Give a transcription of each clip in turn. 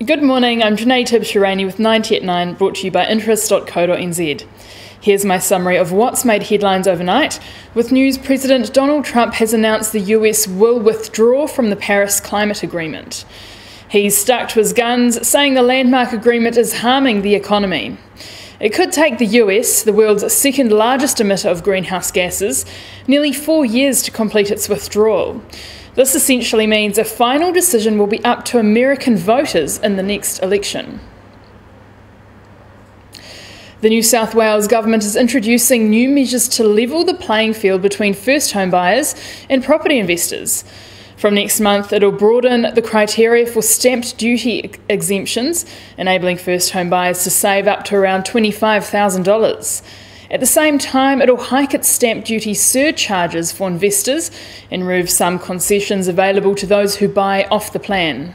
Good morning, I'm Janae Tibbs-Shirani with 90 at 9, brought to you by interest.co.nz. Here's my summary of what's made headlines overnight. With news, President Donald Trump has announced the US will withdraw from the Paris Climate Agreement. He's stuck to his guns, saying the landmark agreement is harming the economy. It could take the US, the world's second largest emitter of greenhouse gases, nearly 4 years to complete its withdrawal. This essentially means a final decision will be up to American voters in the next election. The New South Wales government is introducing new measures to level the playing field between first home buyers and property investors. From next month, it'll broaden the criteria for stamp duty exemptions, enabling first home buyers to save up to around $25,000. At the same time, it'll hike its stamp duty surcharges for investors and remove some concessions available to those who buy off the plan.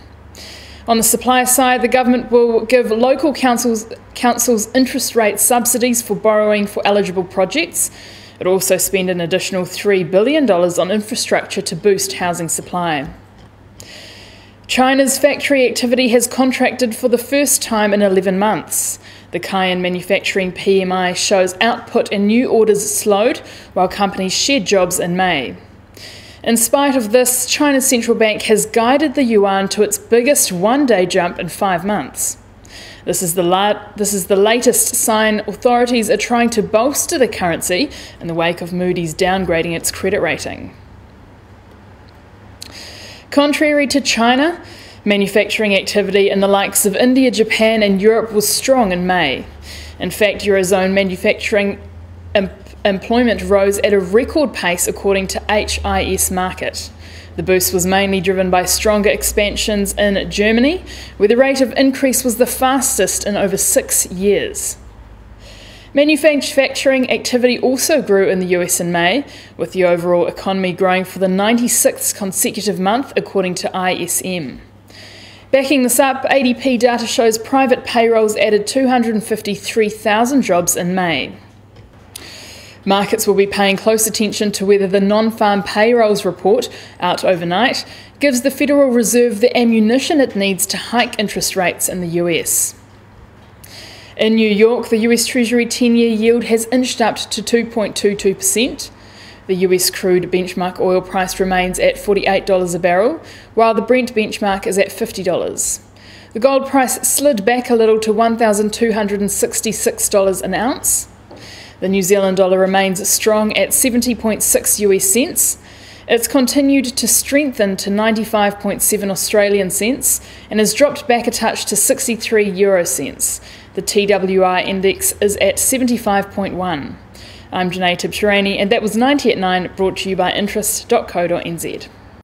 On the supply side, the government will give local councils interest rate subsidies for borrowing for eligible projects. It'll also spend an additional $3 billion on infrastructure to boost housing supply. China's factory activity has contracted for the first time in 11 months. The Cayenne manufacturing PMI shows output and new orders slowed, while companies shed jobs in May. In spite of this, China's central bank has guided the yuan to its biggest one-day jump in 5 months. This is the latest sign authorities are trying to bolster the currency in the wake of Moody's downgrading its credit rating. Contrary to China, manufacturing activity in the likes of India, Japan and Europe was strong in May. In fact, Eurozone manufacturing employment rose at a record pace according to HIS Market. The boost was mainly driven by stronger expansions in Germany, where the rate of increase was the fastest in over 6 years. Manufacturing activity also grew in the US in May, with the overall economy growing for the 96th consecutive month, according to ISM. Backing this up, ADP data shows private payrolls added 253,000 jobs in May. Markets will be paying close attention to whether the non-farm payrolls report, out overnight, gives the Federal Reserve the ammunition it needs to hike interest rates in the US. In New York, the US Treasury 10-year yield has inched up to 2.22%. The US crude benchmark oil price remains at $48 a barrel, while the Brent benchmark is at $50. The gold price slid back a little to $1,266 an ounce. The New Zealand dollar remains strong at 70.6 US cents. It's continued to strengthen to 95.7 Australian cents and has dropped back a touch to 63 euro cents. The TWI index is at 75.1. I'm Janae Tibbs-Shirani and that was 90 at 9, brought to you by interest.co.nz.